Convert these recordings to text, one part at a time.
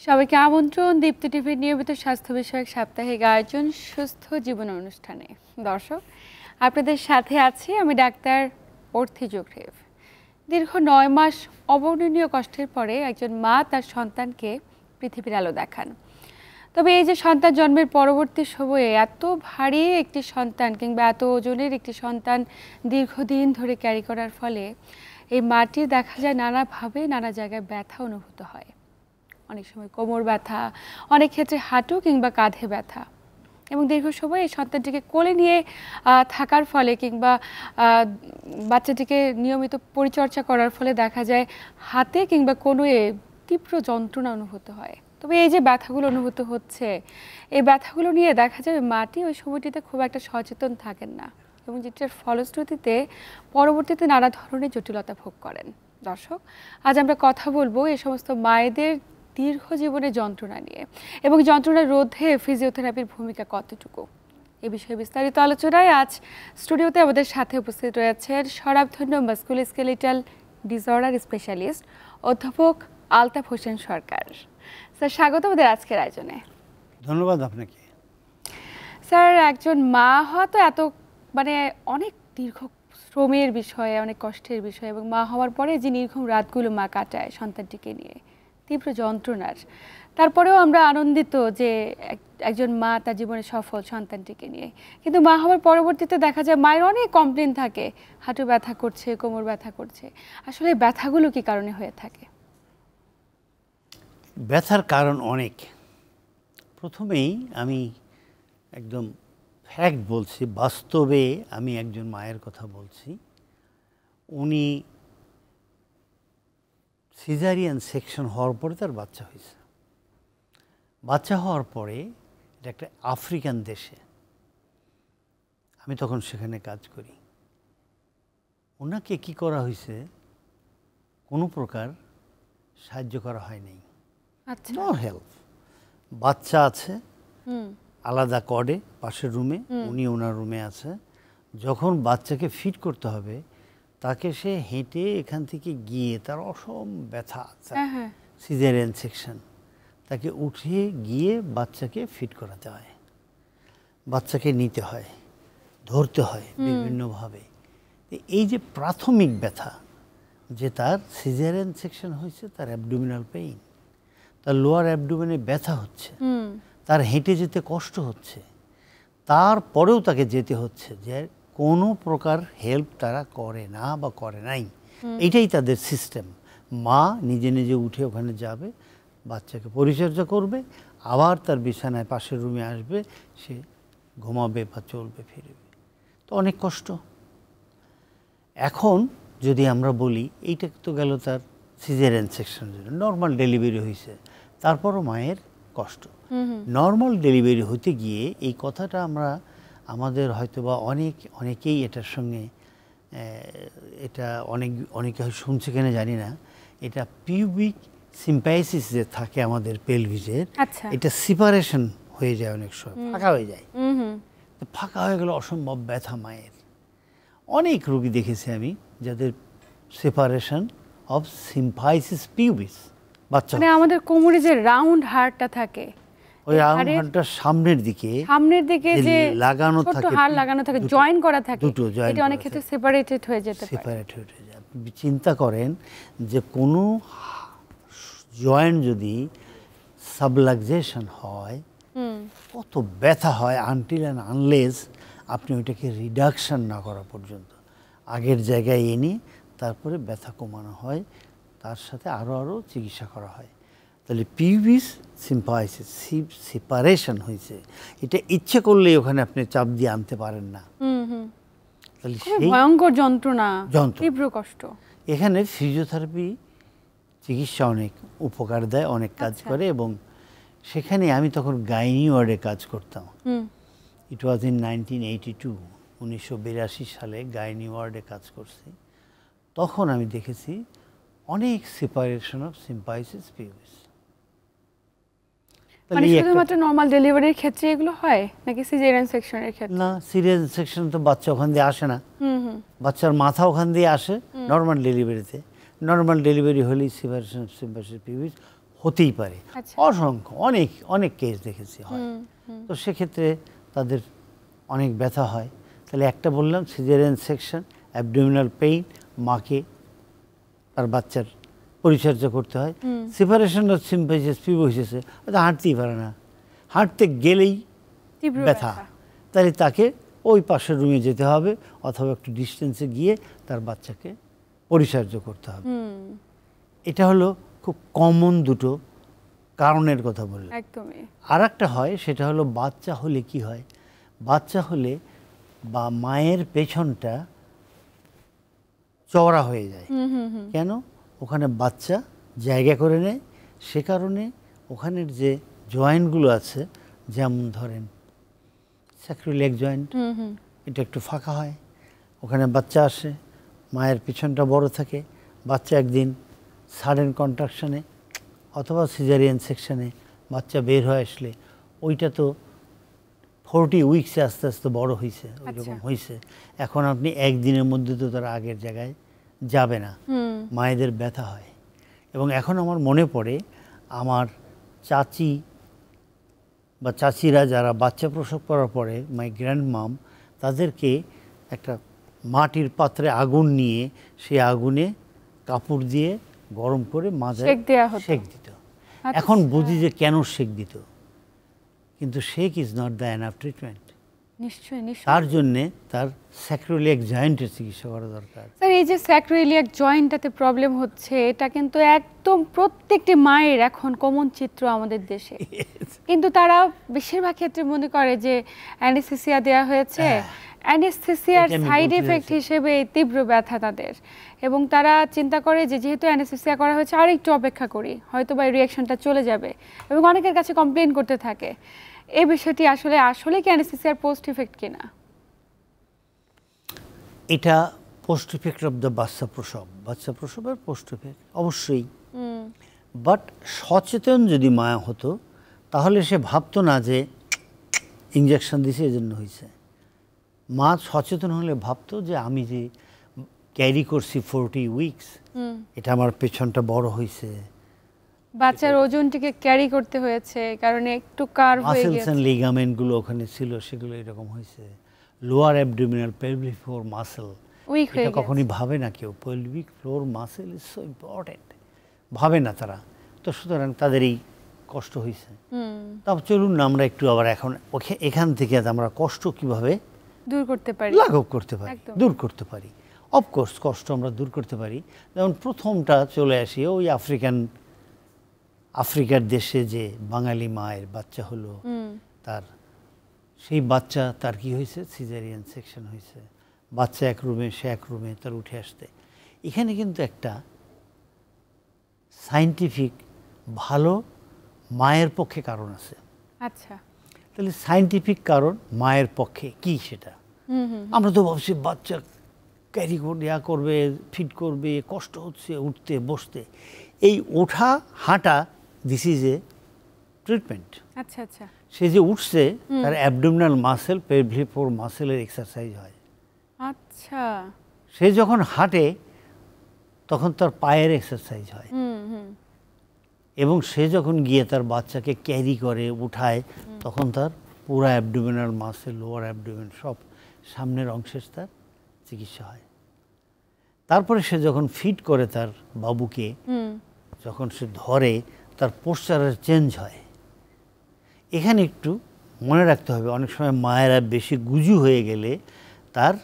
সবাইকে আমন্ত্রণ দীপ্তি টিভির নিয়মিত স্বাস্থ্য বিষয়ক সাপ্তাহিক আয়োজন সুস্থ জীবন অনুষ্ঠানে। দর্শক, আপনাদের সাথে আছি আমি ডাক্তার অর্থি জোগ্রেভ। দীর্ঘ ৯ মাস অবর্ণনীয় কষ্টের পরে একজন মা তার সন্তানকে পৃথিবীর আলো দেখান। তবে এই যে সন্তান জন্মের পরবর্তী সময়ে এত ভারী একটি সন্তান কিংবা এত ওজনের একটি সন্তান দীর্ঘদিন ধরে ক্যারি করার ফলে এই মাটির দেখা যায় নানাভাবে নানা জায়গায় ব্যথা অনুভূত হয়। অনেক সময় কোমর ব্যথা, অনেক ক্ষেত্রে হাঁটু কিংবা কাঁধে ব্যথা, এবং দীর্ঘ সময় এই সন্তানটিকে কোলে নিয়ে থাকার ফলে কিংবা বাচ্চাটিকে নিয়মিত পরিচর্যা করার ফলে দেখা যায় হাতে কিংবা কোনোয়ে তীব্র যন্ত্রণা অনুভূত হয়। তবে এই যে ব্যথাগুলো অনুভূত হচ্ছে, এই ব্যথাগুলো নিয়ে দেখা যাবে মাটি ওই সময়টিতে খুব একটা সচেতন থাকেন না, এবং যেটার ফলশ্রুতিতে পরবর্তীতে নানা ধরনের জটিলতা ভোগ করেন। দর্শক, আজ আমরা কথা বলবো এই সমস্ত মায়েদের দীর্ঘ জীবনের যন্ত্রণা নিয়ে, এবং যন্ত্রণা রোধে ফিজিওথেরাপির ভূমিকা কতটুকু, এ বিষয়ে বিস্তারিত আলোচনায় আজ স্টুডিওতে আমাদের সাথে উপস্থিত রয়েছেন স্বনামধন্য মাস্কুলোস্কেলেটাল ডিসঅর্ডার স্পেশালিস্ট অধ্যাপক আলতাফ হোসেন সরকার। স্যার, স্বাগত আমাদের আজকের আয়োজনে। ধন্যবাদ আপনাকে। স্যার, একজন মা হওয়া তো এত অনেক দীর্ঘ শ্রমের বিষয়, অনেক কষ্টের বিষয়, এবং মা হওয়ার পরে যে নির্ঘুম রাতগুলো মা কাটায় সন্তানটিকে নিয়ে, তীব্র যন্ত্রণার, তারপরেও আমরা আনন্দিত যে একজন মা তার জীবনে সফল সন্তানটিকে নিয়ে। কিন্তু মা হওয়ার পরবর্তীতে দেখা যায় মায়ের অনেক কমপ্লেন থাকে, হাঁটু ব্যথা করছে, কোমর ব্যথা করছে। আসলে ব্যথাগুলো কি কারণে হয়ে থাকে? ব্যথার কারণ অনেক। প্রথমেই আমি একদম ফ্যাক্ট বলছি, বাস্তবে আমি একজন মায়ের কথা বলছি। উনি সিজারিয়ান সেকশন হওয়ার পরে তার বাচ্চা হয়েছে। বাচ্চা হওয়ার পরে এটা একটা আফ্রিকান দেশে, আমি তখন সেখানে কাজ করি। ওনাকে কি করা হয়েছে, কোনো প্রকার সাহায্য করা হয়নি, নো হেল্প। বাচ্চা আছে আলাদা কর্ডে পাশের রুমে, উনি ওনার রুমে আছে। যখন বাচ্চাকে ফিট করতে হবে, তাকে সে হেঁটে এখান থেকে গিয়ে, তার অসম ব্যথা, সিজারিয়ান সেকশন, তাকে উঠিয়ে গিয়ে বাচ্চাকে ফিট করাতে হয়, বাচ্চাকে নিতে হয়, ধরতে হয় বিভিন্নভাবে। এই যে প্রাথমিক ব্যথা, যে তার সিজারিয়ান সেকশন হয়েছে, তার অ্যাবডোমিনাল পেইন, তার লোয়ার অ্যাবডোমেনে ব্যথা হচ্ছে, তার হেঁটে যেতে কষ্ট হচ্ছে, তারপরেও তাকে যেতে হচ্ছে, যে কোনো প্রকার হেল্প তারা করে না বা করে নাই। এটাই তাদের সিস্টেম। মা নিজে নিজে উঠে ওখানে যাবে, বাচ্চাকে পরিচর্যা করবে, আবার তার বিছানায় পাশের রুমে আসবে, সে ঘুমাবে বা চলবে ফিরবে। তো অনেক কষ্ট। এখন যদি আমরা বলি, এইটা তো গেল তার সিজারিয়ান সেকশনের জন্য, নর্মাল ডেলিভারি হয়েছে, তারপরও মায়ের কষ্ট। নর্মাল ডেলিভারি হতে গিয়ে এই কথাটা আমরা আমাদের হয়তো বা অনেকেই এটার সঙ্গে এটা অনেকে শুনছে কিনা জানি না, এটা পিউবিক সিম্পাইসিস যে থাকে আমাদের পেলভিসের, এটা সিপারেশন হয়ে যায়, অনেক সময় ফাঁকা হয়ে যায়। ফাঁকা হয়ে গেলে অসম্ভব ব্যথা মায়ের। অনেক রোগী দেখেছি আমি যাদের সেপারেশন অফ সিম্পাইসিস পিউবিস, বাচ্চা আমাদের কোমরে যে রাউন্ড হাড়টা থাকে, ওই রাউন্ড হাড়টা সামনের দিকে যে লাগানো থাকে, হাড় লাগানো থাকে, জয়েন করা থাকে, দুটো জয়েন, এটা অনেক ক্ষেত্রে সেপারেটেড হয়ে যেতে পারে। সেপারেট হয়ে যায়। চিন্তা করেন যে কোনো জয়েন্ট যদি সাবলাক্সেশন হয়, কত ব্যথা হয়, আনটিল অ্যান্ড আনলেস আপনি ওইটাকে রিডাকশন না করা পর্যন্ত, আগের জায়গায় এনে তারপরে ব্যথা কমানো হয়, তার সাথে আরও চিকিৎসা করা হয়। তাহলে পিউবিস সিম্পাইসিস সেপারেশন হয়েছে, এটা ইচ্ছে করলেই ওখানে আপনি চাপ দিয়ে আনতে পারেন না। তাহলে ভয়ঙ্কর যন্ত্রণা, তীব্র কষ্ট। এখানে ফিজিওথেরাপি চিকিৎসা অনেক উপকার দেয়, অনেক কাজ করে। এবং সেখানে আমি তখন গাইনি ওয়ার্ডে কাজ করতাম। ইট ওয়াজ ইন 1982, 1982 সালে গাইনি ওয়ার্ডে কাজ করছি। তখন আমি দেখেছি অনেক সেপারেশন অফ সিম্পাইসিস পিউবিস। মানে শুধুমাত্র নরমাল ডেলিভারির ক্ষেত্রে এগুলো হয় নাকি সিজারিয়ান সেকশনের ক্ষেত্রে? না, সিজারিয়ান সেকশন তো বাচ্চা ওখান দিয়ে আসে না, বাচ্চার মাথা ওখান দিয়ে আসে নর্মাল ডেলিভারিতে। নর্মাল ডেলিভারি হলেই সিভারেশন সিম্পাসিস পিউবিস হতেই পারে, অসংখ্য অনেক অনেক কেস দেখেছি হয়। তো সেক্ষেত্রে তাদের অনেক ব্যথা হয়। তাহলে একটা বললাম সিজারিয়ান সেকশন, অ্যাবডোমিনাল পেইন, মাকে তার বাচ্চার পরিচর্যা করতে হয়। সেপারেশন অফ সিম্পাসিস পিউবিস হয়তো হাঁটতেই পারে না, হাঁটতে গেলেই ব্যথা, তাহলে তাকে ওই পাশের রুমে যেতে হবে অথবা একটু ডিস্টেন্সে গিয়ে তার বাচ্চাকে পরিচর্যা করতে হবে। এটা হলো খুব কমন দুটো কারণের কথা বললাম। একদমই। আর একটা হয়, সেটা হলো বাচ্চা হলে কি হয়, বাচ্চা হলে বা মায়ের পেছনটা চওড়া হয়ে যায়। কেন? ওখানে বাচ্চা জায়গা করে নেয়, সে কারণে ওখানের যে জয়েন্টগুলো আছে, যেমন ধরেন স্যাক্রিলিয়াক জয়েন্ট, এটা একটু ফাঁকা হয়, ওখানে বাচ্চা আসে, মায়ের পিছনটা বড় থাকে, বাচ্চা একদিন সাডেন কন্ট্রাকশনে অথবা সিজারিয়ান সেকশনে বাচ্চা বের হয়ে আসলে ওইটা তো 40 উইকসে আস্তে আস্তে বড় হয়েছে, ওইরকম হয়েছে। এখন আপনি একদিনের মধ্যে তো তার আগের জায়গায় যাবে না, মায়েদের ব্যথা হয়। এবং এখন আমার মনে পড়ে আমার চাচি বা চাচিরা যারা বাচ্চা প্রসব করার পরে, মাই গ্র্যান্ড মাম, তাদেরকে একটা মাটির পাত্রে আগুন নিয়ে সেই আগুনে কাপড় দিয়ে গরম করে মাঝে সেক দিত। এখন বুঝি যে কেন সেক দিত, কিন্তু shake is not the enough treatment. নিশ্চয়ই। তার জন্যে তার স্যাক্রোইলিয়াক জয়েন্টের চিকিৎসা করা দরকার। স্যার, এই যে স্যাক্রোইলিয়াক জয়েন্টটাতে প্রবলেম হচ্ছে, এটা কিন্তু একদম প্রত্যেকটি মায়ের এখন কমন চিত্র আমাদের দেশে। কিন্তু তারা বেশিরভাগ ক্ষেত্রে মনে করে যে অ্যানেস্থেসিয়া দেওয়া হয়েছে, অ্যানেস্থেসিয়ার সাইড এফেক্ট হিসেবে তীব্র ব্যথা তাদের, এবং তারা চিন্তা করে যে যেহেতু অ্যানেস্থেসিয়া করা হয়েছে আর একটু অপেক্ষা করি, হয়তো বা রিঅ্যাকশনটা চলে যাবে, এবং অনেকের কাছে কমপ্লেন করতে থাকে। এই বিষয়টি আসলে কি অ্যানেস্থেসিয়ার পোস্ট ইফেক্ট কিনা? এটা পোস্ট ইফেক্ট অফ দ্য বাচ্চা প্রসবের পোস্ট ইফেক্ট অবশ্যই। বাট সচেতন যদি মা হতো তাহলে সে ভাবতো না যে ইঞ্জেকশন দিছে এই জন্য হয়েছে। মা সচেতন হলে ভাবতো যে আমি যে ক্যারি করছি 40 উইকস, এটা আমার পেছনটা বড় হয়েছে, বাচ্চার ওজনটিকে ক্যারি করতে হয়েছে কারণে একটু কার্ভ হয়ে গেছে, মাসেলস এন্ড লিগামেন্টগুলো ওখানে ছিল, সেগুলো এরকম হয়েছে। Lower abdominal pelvic floor muscle week হয়ে গেছে। কখনই ভাবে না কেউ, pelvic floor muscle is so important, ভাবে না তারা। তো সুতরাং তাদের এই কষ্ট হয়েছে। তারপর চলুন না আমরা একটু আবার এখন এখান থেকে আমরা কষ্ট কিভাবে দূর করতে পারি, লাঘব করতে পারি, দূর করতে পারি। অফকোর্স কষ্ট আমরা দূর করতে পারি। যেমন প্রথমটা চলে আসি ওই আফ্রিকার দেশে যে বাঙালি মায়ের বাচ্চা হলো, তার সেই বাচ্চা তার কি হয়েছে, সিজারিয়ান সেকশন হয়েছে, বাচ্চা এক রুমে, সে এক রুমে, তার উঠে আসতে। এখানে কিন্তু একটা সায়েন্টিফিক ভালো মায়ের পক্ষে কারণ আছে। আচ্ছা, তাহলে সায়েন্টিফিক কারণ মায়ের পক্ষে কি সেটা আমরা তো ভাবছি বাচ্চা ক্যারি করবে, ফিট করবে, কষ্ট হচ্ছে উঠতে বসতে। এই ওঠা হাঁটা, দিস ইজ এ ট্রিটমেন্ট। আচ্ছা আচ্ছা। সে যে উঠছে তার অ্যাবডোমিনাল মাসেল, পেলভিক ফ্লোর মাসেলের এক্সারসাইজ হয়। আচ্ছা। সে যখন হাঁটে তখন তার পায়ের এক্সারসাইজ হয়, এবং সে যখন গিয়ে তার বাচ্চাকে ক্যারি করে উঠায় তখন তার পুরো অ্যাবডোমিনাল মাসেল, লোয়ার অ্যাবডোমিন সব সামনের অংশের তার চিকিৎসা হয়। তারপরে সে যখন ফিট করে তার বাবুকে, যখন সে ধরে তার পোস্চারের চেঞ্জ হয়। এখানে একটু মনে রাখতে হবে, অনেক সময় মায়েরা বেশি গুজু হয়ে গেলে তার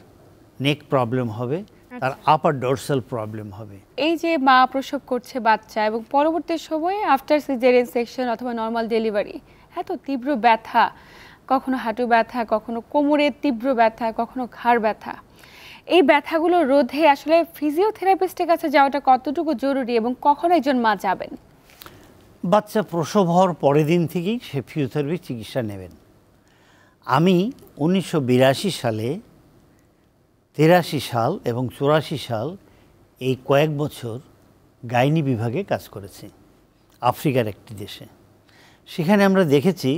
নেক প্রবলেম হবে, তার আপার ডরসাল প্রবলেম হবে। এই যে মা প্রসব করছে বাচ্চা এবং পরবর্তী সময়ে আফটার সিজারিয়ান সেকশন অথবা নর্মাল ডেলিভারি এত তীব্র ব্যথা, কখনো হাঁটু ব্যথা, কখনো কোমরের তীব্র ব্যথা, কখনো ঘাড় ব্যথা, এই ব্যথাগুলো রোধে আসলে ফিজিওথেরাপিস্টের কাছে যাওয়াটা কতটুকু জরুরি এবং কখন একজন মা যাবেন? বাচ্চা প্রসব হওয়ার পরের দিন থেকেই সে ফিজিওথেরাপি চিকিৎসা নেবেন। আমি 1982 সালে, 83 সাল এবং 84 সাল এই কয়েক বছর গাইনি বিভাগে কাজ করেছি আফ্রিকার একটি দেশে। সেখানে আমরা দেখেছি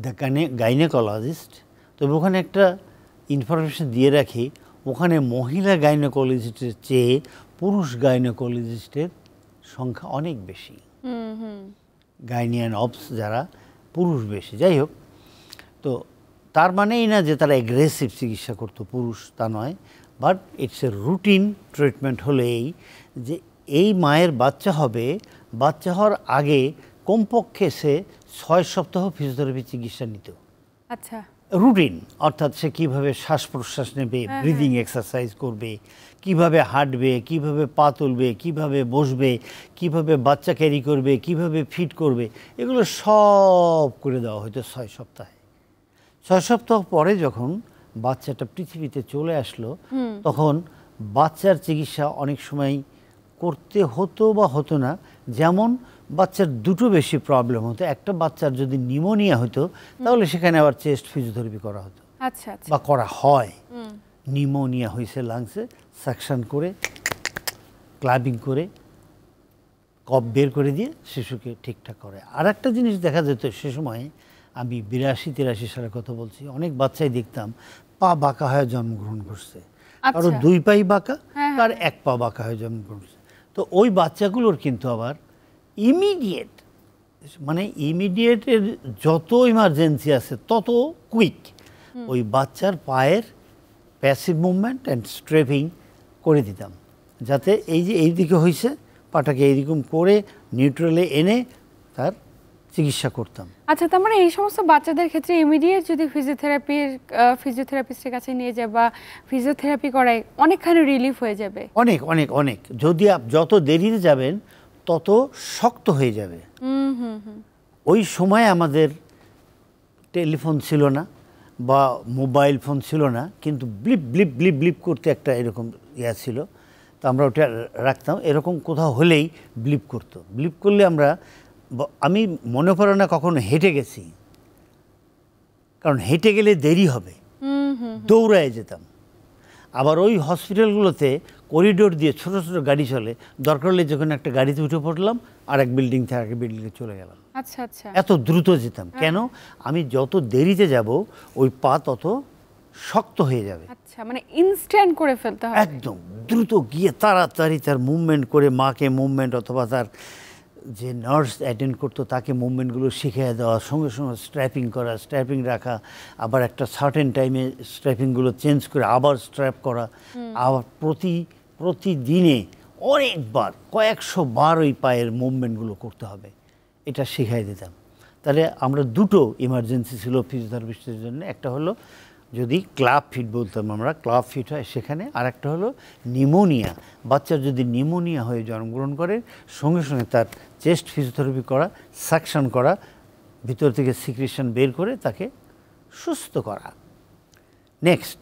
দ্য গাইনোকোলজিস্ট, তবে ওখানে একটা ইনফরমেশন দিয়ে রাখি, ওখানে মহিলা গাইনোকোলজিস্টের চেয়ে পুরুষ গাইনোকোলজিস্টের সংখ্যা অনেক বেশি। গাইনিয়ান অবস যারা পুরুষ বেশি। যাই হোক, তো তার মানেই না যে তারা অ্যাগ্রেসিভ চিকিৎসা করতো, পুরুষ তা নয়, but it's a routine treatment হলো এই যে এই মায়ের বাচ্চা হবে, বাচ্চা হওয়ার আগে কমপক্ষে সে 6 সপ্তাহ ফিজিওথেরাপি চিকিৎসা নিত। আচ্ছা, রুটিন, অর্থাৎ সে কীভাবে শ্বাস প্রশ্বাস নেবে, ব্রিদিং এক্সারসাইজ করবে, কিভাবে হাঁটবে, কিভাবে পা তুলবে, কিভাবে বসবে, কিভাবে বাচ্চা ক্যারি করবে, কিভাবে ফিট করবে, এগুলো সব করে দেওয়া হতো 6 সপ্তাহে। 6 সপ্তাহ পরে যখন বাচ্চাটা পৃথিবীতে চলে আসলো, তখন বাচ্চার চিকিৎসা অনেক সময় করতে হতো বা হতো না। যেমন বাচ্চার দুটো বেশি প্রবলেম হতো, একটা বাচ্চার যদি নিউমোনিয়া হতো তাহলে সেখানে আবার চেস্ট ফিজিওথেরাপি করা হতো, আচ্ছা আচ্ছা, বা করা হয়। নিউমোনিয়া হয়েছে লাংসে, সাকশন করে ক্লাবিং করে কফ বের করে দিয়ে শিশুকে ঠিকঠাক করে। আর একটা জিনিস দেখা যেত সে সময়, আমি 82-83 সালের কথা বলছি, অনেক বাচ্চাই দেখতাম পা বাঁকা হয়ে জন্মগ্রহণ করছে, কারো 2 পাই বাঁকা, তার 1 পা বাঁকা হয়ে জন্মগ্রহণ করছে। তো ওই বাচ্চাগুলোর কিন্তু আবার ইমিডিয়েট, মানে ইমিডিয়েটের যত ইমার্জেন্সি আছে তত কুইক ওই বাচ্চার পায়ের প্যাসিভ মুভমেন্ট অ্যান্ড স্ট্রেপিং করে দিতাম, যাতে এই যে এই দিকে হয়েছে পাটাকে এইরকম করে নিউট্রালে এনে তার চিকিৎসা করতাম। আচ্ছা, তার মানে এই সমস্ত বাচ্চাদের ক্ষেত্রে ইমিডিয়েট যদি ফিজিওথেরাপিস্টের কাছে নিয়ে যায় বা ফিজিওথেরাপি করায় অনেকখানি রিলিফ হয়ে যাবে। অনেক অনেক অনেক, যদি যত দেরিতে যাবেন তত শক্ত হয়ে যাবে। ওই সময় আমাদের টেলিফোন ছিল না বা মোবাইল ফোন ছিল না, কিন্তু ব্লিপ ব্লিপ ব্লিপ ব্লিপ করতে একটা এরকম ইয়া ছিল, তো আমরা ওটা রাখতাম, এরকম কোথাও হলেই ব্লিপ করতো। ব্লিপ করলে আমি মনে পড়ে না কখনো হেঁটে গেছি, কারণ হেঁটে গেলে দেরি হবে, দৌড়ায় যেতাম। আবার ওই হসপিটালগুলোতে করিডোর দিয়ে ছোট ছোট গাড়ি চলে, দরকার হলে যখন একটা গাড়িতে উঠে পড়লাম আর এক বিল্ডিং থেকে আরেক বিল্ডিংয়ে চলে গেলাম। আচ্ছা আচ্ছা, এত দ্রুত যেতাম কেন? আমি যত দেরিতে যাব ওই পা তত শক্ত হয়ে যাবে। আচ্ছা, মানে ইনস্ট্যান্ট করে ফেলতে হবে, একদম দ্রুত গিয়ে তাড়াতাড়ি তার মুভমেন্ট করে, মাকে মুভমেন্ট অথবা তার যে নার্স অ্যাটেন্ড করতো তাকে মুভমেন্টগুলো শিখিয়ে দেওয়া, সঙ্গে সঙ্গে স্ট্র্যাপিং করা, স্ট্র্যাপিং রাখা, আবার একটা সার্টেন টাইমে স্ট্র্যাপিংগুলো চেঞ্জ করে আবার স্ট্র্যাপ করা, আবার প্রতিদিনে অনেকবার, কয়েকশো বার ওই পায়ের মুভমেন্টগুলো করতে হবে, এটা শিখাই দিতাম। তাহলে আমরা দুটো ইমার্জেন্সি ছিল ফিজিওথেরাপিস্টের জন্য, একটা হলো যদি ক্লাব ফিট বলতাম আমরা, ক্লাব ফিট হয় সেখানে, আর একটা হলো নিউমোনিয়া। বাচ্চার যদি নিউমোনিয়া হয়ে জন্মগ্রহণ করে সঙ্গে সঙ্গে তার চেস্ট ফিজিওথেরাপি করা, সাকশন করা, ভিতর থেকে সিক্রেশন বের করে তাকে সুস্থ করা। নেক্সট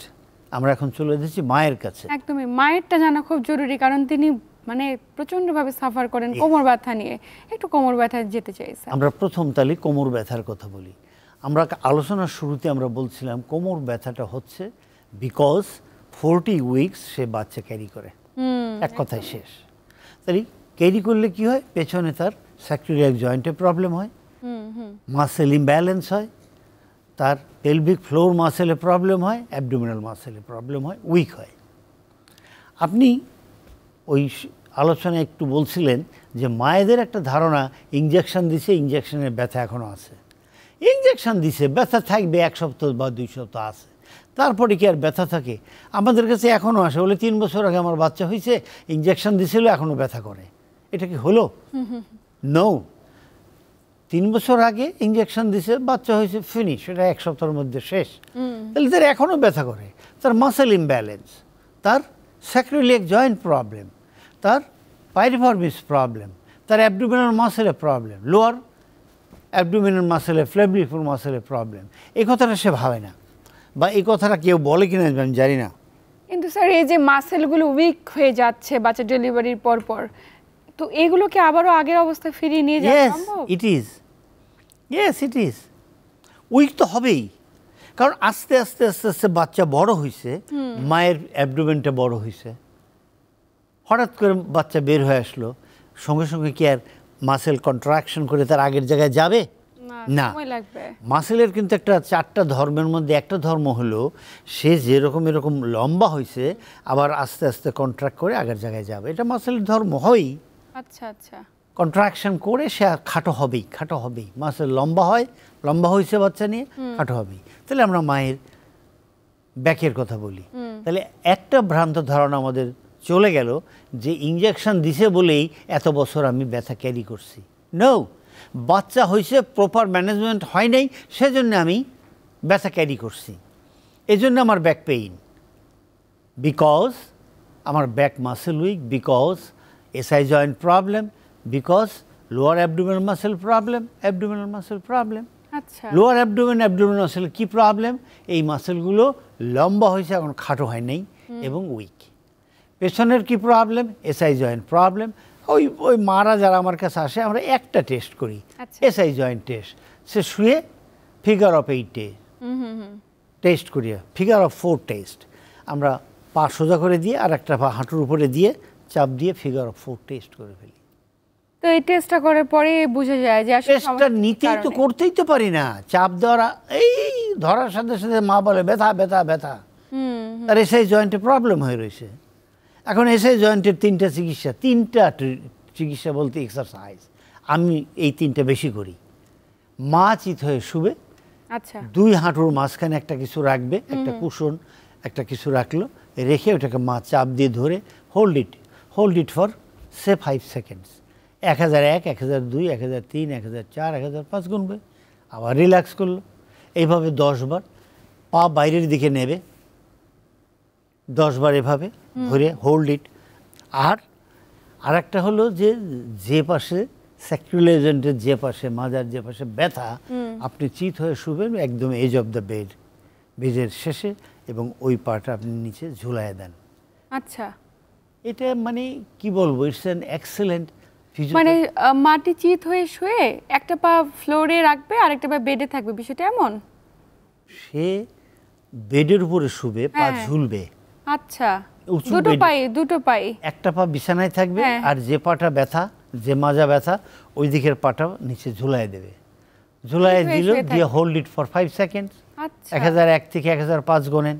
আমরা এখন চলে এসেছি মায়ের কাছে। একদমই, মায়েরটা জানা খুব জরুরি, কারণ তিনি মানে প্রচন্ডভাবে সাফার করেন কোমর ব্যথা নিয়ে। একটু কোমর ব্যথা যেতে চাইছে, আমরা প্রথম তাহলে কোমর ব্যথার কথা বলি। আমরা আলোচনার শুরুতে আমরা বলছিলাম কোমর ব্যথাটা হচ্ছে বিকজ 40 উইকস সে বাচ্চা ক্যারি করে, এক কথায় শেষ। তাহলে ক্যারি করলে কি হয়? পেছনে তার স্যাক্রিলিয়াক জয়েন্টে প্রবলেম হয়, মাসেল ইমব্যালেন্স হয়, তার পেলভিক ফ্লোর মাসেলে প্রবলেম হয়, অ্যাবডোমিনাল মাসেলে প্রবলেম হয়, উইক হয়। আপনি ওই আলোচনায় একটু বলছিলেন যে মায়েদের একটা ধারণা ইঞ্জেকশন দিছে, ইঞ্জেকশনের ব্যথা এখনও আছে। ইঞ্জেকশন দিছে, ব্যথা থাকবে 1 সপ্তাহ বা 2 সপ্তাহ আছে, তারপরে কি আর ব্যথা থাকে? আমাদের কাছে এখনও আসে, বলে 3 বছর আগে আমার বাচ্চা হয়েছে, ইঞ্জেকশন দিছিল, এখনও ব্যথা করে। এটা কি হলো? নো, 3 বছর আগে ইঞ্জেকশন দিছে, বাচ্চা হয়েছে, ফিনিশ, এটা 1 সপ্তাহের মধ্যে শেষ। তাহলে তার এখনও ব্যথা করে, তার মাসেল ইমব্যালেন্স, তার স্যাক্রিলিয়াক জয়েন্ট প্রবলেম, তার পাইরিফর্মিস প্রবলেম, তার অ্যাবডোমিনাল মাসেলে প্রবলেম, লোয়ার অ্যাবডোমিনাল মাসেলে, ফ্লেবলিফোর মাসেলে প্রবলেম। এই কথাটা সে ভাবে না, বা এই কথাটা কেউ বলে কিনা আমি জানি না। কিন্তু স্যার এই যে মাসেলগুলো উইক হয়ে যাচ্ছে বাচ্চা ডেলিভারির পর পর, তো এগুলোকে আবারও আগের অবস্থায় ফিরিয়ে নিয়ে যাওয়া সম্ভব? It is, yes it is. Weak তো হবেই, কারণ আস্তে আস্তে আস্তে আস্তে বাচ্চা বড় হয়েছে, মায়ের অ্যাবডোমেনটা বড় হয়েছে, হঠাৎ করে বাচ্চা বের হয়ে আসলো, সঙ্গে সঙ্গে কি আর মাসেল কন্ট্রাকশন করে তার আগের জায়গায় যাবে? না, সময় লাগবে। মাসেলের কিন্তু একটা 4টা ধর্মের মধ্যে একটা ধর্ম হলো সে যেরকম এরকম লম্বা হয়েছে আবার আস্তে আস্তে কন্ট্রাক্ট করে আগের জায়গায় যাবে, এটা মাসেলের ধর্ম হয়। আচ্ছা আচ্ছা। কন্ট্রাকশন করে সে খাটো হবেই। মাসেল লম্বা হয়েছে বাচ্চা নিয়ে খাটো হবেই। তাহলে আমরা মায়ের ব্যাকের কথা বলি, তাহলে একটা ভ্রান্ত ধারণা আমাদের চলে গেল যে ইঞ্জেকশন দিছে বলেই এত বছর আমি ব্যথা ক্যারি করছি। নো, বাচ্চা হয়েছে, প্রপার ম্যানেজমেন্ট হয় নাই, সেজন্য আমি ব্যথা ক্যারি করছি। এই জন্য আমার ব্যাক পেইন, বিকজ আমার back muscle week, because SI joint problem, because lower abdominal muscle problem. আচ্ছা। লোয়ার অ্যাবডোমিনাল মাসেল কি প্রবলেম? এই মাসেলগুলো লম্বা হয়েছে, এখন খাটো হয় নাই এবং উইক। পেছনের কি প্রবলেম? SI joint problem. ওই মারা যারা আমার কাছে আসে, আমরা একটা টেস্ট করি, এসআই জয়েন্ট টেস্ট। সে শুয়ে ফিগার অফ 8 টেস্ট করি, ফিগার অফ 4 টেস্ট। আমরা পা সোজা করে দিয়ে আর একটা পা হাঁটুর উপরে দিয়ে চাপ দিয়ে ফিগার অফ 4 টেস্ট করে ফেলি। তো এই টেস্টটা করার পরে বোঝা যায় যে আসলে টেস্টটা নিতেই তো করতেই তো পারি না, চাপ দেওয়ার এই ধরার সাথে সাথে মা বলে ব্যথা ব্যথা ব্যথা, তার এসআই জয়েন্টে প্রবলেম হয়ে রয়েছে। এখন এসআই জয়েন্টের 3টা চিকিৎসা বলতে এক্সারসাইজ, আমি এই 3টা বেশি করি। মা চিত হয়ে শুবে, আচ্ছা, 2 হাঁটুর মাঝখানে একটা কিছু রাখবে, একটা কুশন একটা কিছু রাখলো, রেখে ওটাকে মা চাপ দিয়ে ধরে hold it for say 5 seconds. 1001, 1002, 1003, 1004, 1005 গুনবে, আবার রিল্যাক্স করলো। এইভাবে 10 বার। পা বাইরের দিকে নেবে 10 বার, এভাবে ধরে হোল্ড ইট। আর একটা হলো যে পাশে স্যাক্রিলেজ জয়েন্টের যে পাশে, মাজার যে পাশে ব্যথা, আপনি চিত হয়ে শুবেন একদম এজ অফ দ্য বেডের শেষে, এবং ওই পাটা আপনি নিচে ঝুলায় দেন। আচ্ছা, এটা মানে কি বলবো, ইটস অ্যান এক্সেলেন্ট। মানে মাটি চিত হয়ে শুয়ে একটা পা ফ্লোরে রাখবে আর একটা পা বেডে থাকবে, বিষয়টা এমন? সে বেডের উপরে শুবে, পা ঝুলবে। আচ্ছা, দুটো পাই একটা পা বিছানায় থাকবে, আর যে পাটা ব্যথা, যে মাজা ব্যথা, ওই দিকের পাটা নিচে ঝুলায় দেবে। ঝুলায় দিল, দিয়ে হোল্ড ইট ফর 5 সেকেন্ডস। 1001 থেকে 1005 গোনেন।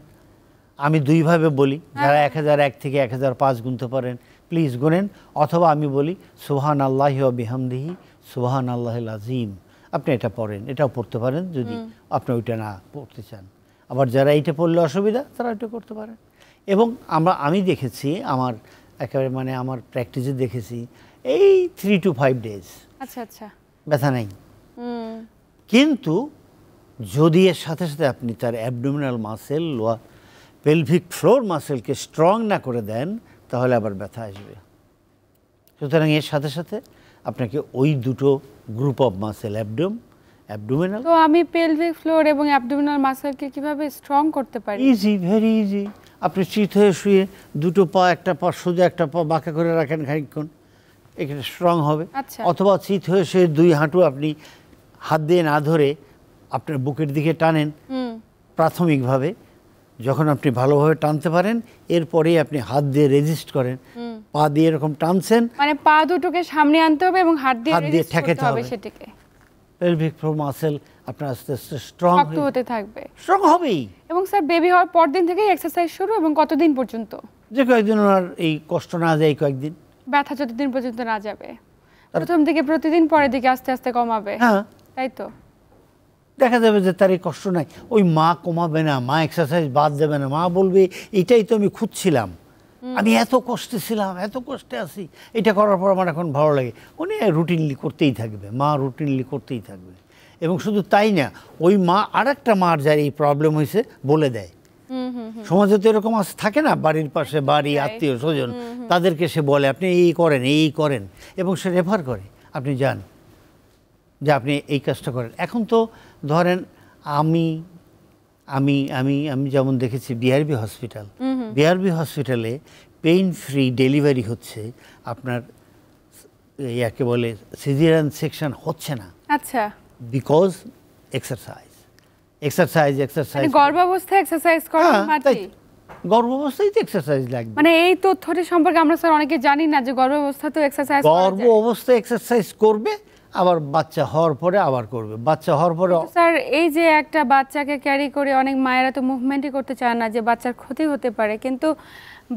আমি 2 ভাবে বলি, যারা 1001 থেকে 1005 গুনতে পারেন প্লিজ গোনেন, অথবা আমি বলি সুবহানাল্লাহি ওয়া বিহামদিহি সুবহানাল্লাহিল আযীম। আপনি এটা পড়েন, এটাও পড়তে পারেন যদি আপনি ওইটা না পড়তে চান। আবার যারা এইটা পড়লে অসুবিধা, তারা ওইটা করতে পারেন। এবং আমি দেখেছি, আমার একেবারে মানে আমার প্র্যাকটিসে দেখেছি, এই 3 to 5 ডেজ আচ্ছা আচ্ছা ব্যথা নেই। কিন্তু যদি এর সাথে সাথে আপনি তার abdominal muscle, lower pelvic floor মাসেলকে স্ট্রং না করে দেন, তাহলে আবার ব্যথা আসবে। সুতরাং এর সাথে সাথে আপনাকে ওই দুটো গ্রুপ অফ মাসেল, অ্যাবডোমিনাল। তো আমি পেলভিক ফ্লোর এবং অ্যাবডোমিনাল মাসেলকে কিভাবে স্ট্রং করতে পারি? Easy, very easy. আপনি চিত হয়ে শুয়ে দুটো পা, একটা পা সোজা একটা পা বাঁকা করে রাখেন খানিকক্ষণ, এখানে স্ট্রং হবে। অথবা চিত হয়ে শুয়ে 2 হাঁটু আপনি হাত দিয়ে না ধরে আপনার বুকের দিকে টানেন প্রাথমিকভাবে। যখন আপনি ভালোভাবে টানতে পারেন, এরপরেই আপনি হাত দিয়ে রেজিস্ট করেন, পা দিয়ে এরকম টানছেন, মানে পা দুটোকে সামনে আনতে হবে এবং হাত দিয়ে ঠেকাতে হবে সেটাকে। পেলভিক ফ্লোর মাসেল আপনার আস্তে আস্তে স্ট্রং হতে থাকবে, স্ট্রং হবেই। এবং স্যার বেবি হওয়ার পর দিন থেকে এক্সারসাইজ শুরু, এবং কতদিন পর্যন্ত? যে কয়েকদিন ওনার এই কষ্ট না যায়, কয়েকদিন ব্যথা যতদিন পর্যন্ত না যাবে। প্রথম দিকে প্রতিদিন, পরের দিকে আস্তে আস্তে কমাবে। হ্যাঁ, তাই তো। দেখা যাবে যে তার এই কষ্ট নাই, ওই মা কমাবে না, মা এক্সারসাইজ বাদ দেবে না, মা বলবে এটাই তো আমি খুঁজছিলাম, আমি এত কষ্টে ছিলাম, এত কষ্টে আছি, এটা করার পর আমার এখন ভালো লাগে। উনি রুটিনলি করতেই থাকবে, মা রুটিনলি করতেই থাকবে। এবং শুধু তাই না, ওই মা আরেকটা মার যার এই প্রবলেম হয়েছে বলে দেয়। সমাজে তো এরকম থাকে না, বাড়ির পাশে বাড়ি, আত্মীয় স্বজন, তাদেরকে সে বলে আপনি এই করেন, এবং সে রেফার করে, আপনি যান, যে আপনি এই কাজটা করেন। এখন তো ধরেন আমি আমি আমি আমি যেমন দেখেছি বিআরবি হসপিটালে পেইন ফ্রি ডেলিভারি হচ্ছে, আপনার ইয়াকে বলে সিজারিয়ান সেকশন হচ্ছে না। আচ্ছা, বিকজ এক্সারসাইজ। গর্ভাবস্থায় এক্সারসাইজ করা মাটি, গর্ভাবস্থায় তো এক্সারসাইজ লাগবে। মানে এই তথ্যটি সম্পর্কে আমরা স্যার অনেকে জানি না যে গর্ভাবস্থাতেও এক্সারসাইজ, গর্ভাবস্থায় এক্সারসাইজ করবে, আবার বাচ্চা হওয়ার পরে আবার করবে, বাচ্চা হওয়ার পরে। স্যার এই যে একটা বাচ্চাকে ক্যারি করে অনেক মায়েরা তো মুভমেন্টই করতে চায় না, যে বাচ্চার ক্ষতি হতে পারে, কিন্তু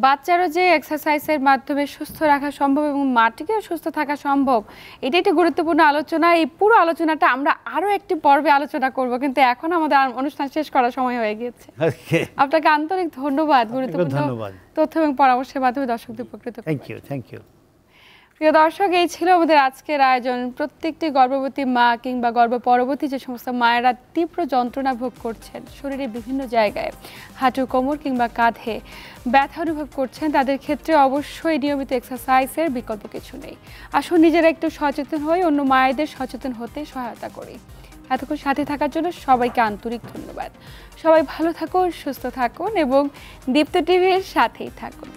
বাচ্চারও যে এক্সারসাইজের মাধ্যমে সুস্থ রাখা সম্ভব এবং মাটিকেও সুস্থ থাকা সম্ভব, এটা একটি গুরুত্বপূর্ণ আলোচনা। এই পুরো আলোচনাটা আমরা আরও একটি পর্বে আলোচনা করব, কিন্তু এখন আমাদের অনুষ্ঠান শেষ করার সময় হয়ে গিয়েছে। আপনাকে আন্তরিক ধন্যবাদ গুরুত্বপূর্ণ তথ্য এবং পরামর্শের মাধ্যমে দর্শকদের উপকৃত। Thank you. প্রিয় দর্শক, এই ছিল আমাদের আজকের আয়োজন। প্রত্যেকটি গর্ভবতী মা কিংবা গর্ভ পরবর্তী যে সমস্ত মায়েরা তীব্র যন্ত্রণা ভোগ করছেন, শরীরের বিভিন্ন জায়গায় হাঁটু, কোমর কিংবা কাঁধে ব্যথা অনুভব করছেন, তাদের ক্ষেত্রে অবশ্যই নিয়মিত এক্সারসাইজের বিকল্প কিছু নেই। আসুন নিজেরা একটু সচেতন হই, অন্য মায়েদের সচেতন হতে সহায়তা করি। এতক্ষণ সাথে থাকার জন্য সবাইকে আন্তরিক ধন্যবাদ। সবাই ভালো থাকুন, সুস্থ থাকুন এবং দীপ্ত টিভির সাথেই থাকুন।